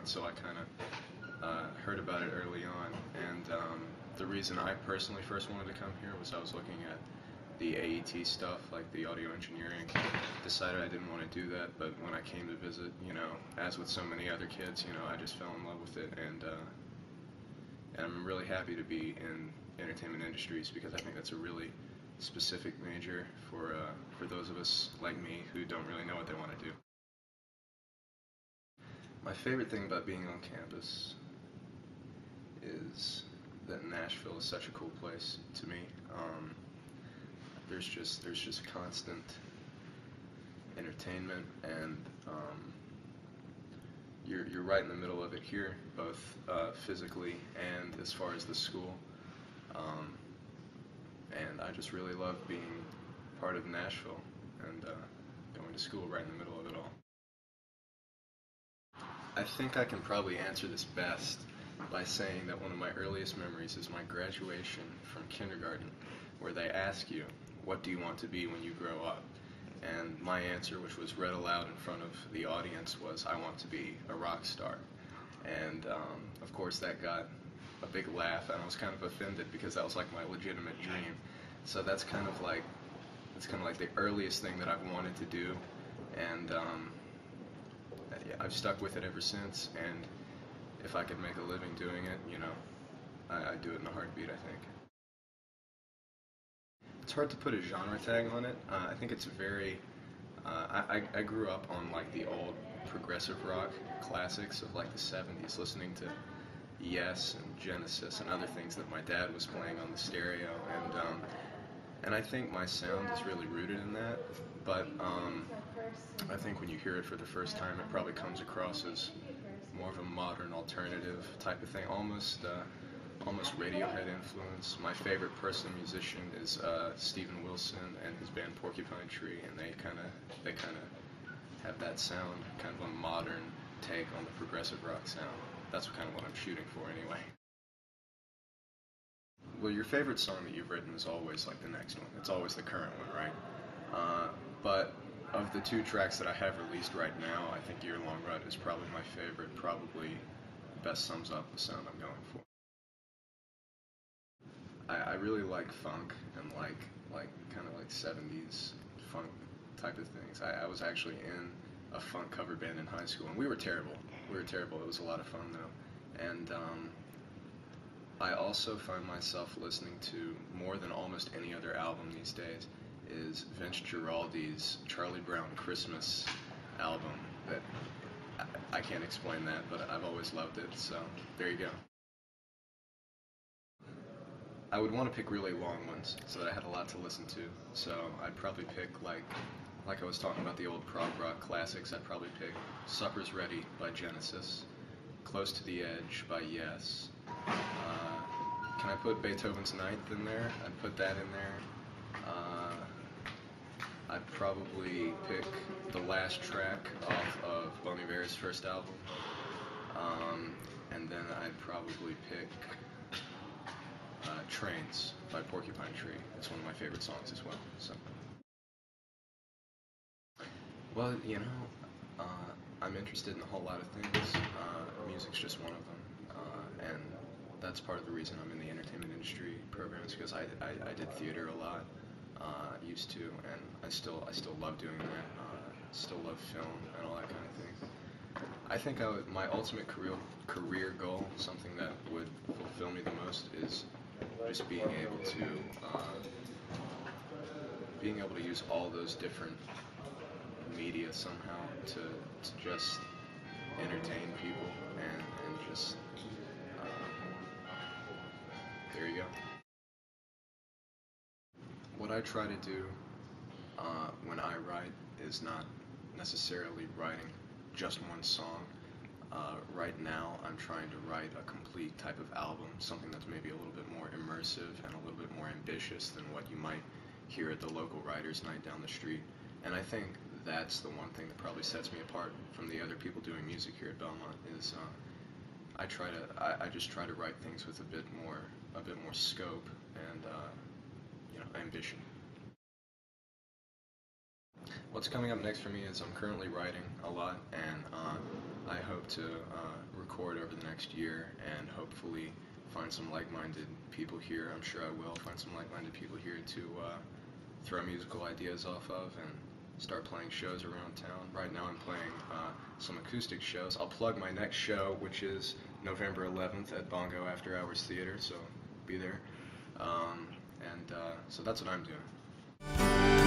Knott, so I kind of heard about it early on. And the reason I personally first wanted to come here was I was looking at the AET stuff, like the audio engineering. Decided I didn't want to do that, but when I came to visit, as with so many other kids, I just fell in love with it, and I'm really happy to be in entertainment industries because I think that's a really specific major for those of us like me who don't really know what they want to do. My favorite thing about being on campus is that Nashville is such a cool place to me. There's just constant entertainment, and you're right in the middle of it here, both physically and as far as the school. And I just really love being part of Nashville and going to school right in the middle of it all. I think I can probably answer this best by saying that one of my earliest memories is my graduation from kindergarten, where they ask you, what do you want to be when you grow up? And my answer, which was read aloud in front of the audience, was I want to be a rock star. And of course that got a big laugh, and I was kind of offended because that was like my legitimate dream. So that's kind of like the earliest thing that I've wanted to do, and yeah, I've stuck with it ever since. And if I could make a living doing it, I'd do it in a heartbeat, I think. It's hard to put a genre tag on it. I think it's very. I grew up on like the old progressive rock classics of like the '70s, listening to Yes and Genesis and other things that my dad was playing on the stereo, and I think my sound is really rooted in that. But I think when you hear it for the first time, it probably comes across as more of a modern alternative type of thing, almost Radiohead influence. My favorite person musician is Steven Wilson and his band Porcupine Tree, and they kind of have that sound, kind of a modern take on the progressive rock sound. That's kind of what I'm shooting for, anyway. Well, your favorite song that you've written is always like the next one. It's always the current one, right? But of the two tracks that I have released right now, I think Year Long Rut is probably my favorite. Probably best sums up the sound I'm going for. I really like funk and like kind of like '70s funk type of things. I was actually in a funk cover band in high school, and we were terrible. We were terrible. It was a lot of fun though, and I also find myself listening to more than almost any other album these days is Vince Guaraldi's Charlie Brown Christmas album. That I can't explain that, but I've always loved it. So there you go. I would want to pick really long ones so that I had a lot to listen to. So I'd probably pick like I was talking about the old prog rock classics. I'd probably pick Supper's Ready by Genesis, Close to the Edge by Yes. Can I put Beethoven's Ninth in there? I'd put that in there. I'd probably pick the last track off of Bon Iver's first album. And then I'd probably pick Trains by Porcupine Tree. It's one of my favorite songs as well. So, well, I'm interested in a whole lot of things. Music's just one of them, and that's part of the reason I'm in the entertainment industry programs, because I did theater a lot, used to, and I still love doing that. Still love film and all that kind of thing. I think my ultimate career goal, something that would fulfill me the most, is just being able to use all those different media somehow to just entertain people, and just there you go. What I try to do when I write is not necessarily writing just one song. Right now, I'm trying to write a complete type of album, something that's maybe a little bit more immersive and a little bit more ambitious than what you might hear at the local writers' night down the street. And I think that's the one thing that probably sets me apart from the other people doing music here at Belmont is I just try to write things with a bit more scope and ambition. What's coming up next for me is I'm currently writing a lot, and I hope to record over the next year and hopefully find some like-minded people here. I'm sure I will find some like-minded people here to throw musical ideas off of and start playing shows around town. Right now I'm playing some acoustic shows. I'll plug my next show, which is November 11th at Bongo After Hours Theater, so be there. So that's what I'm doing.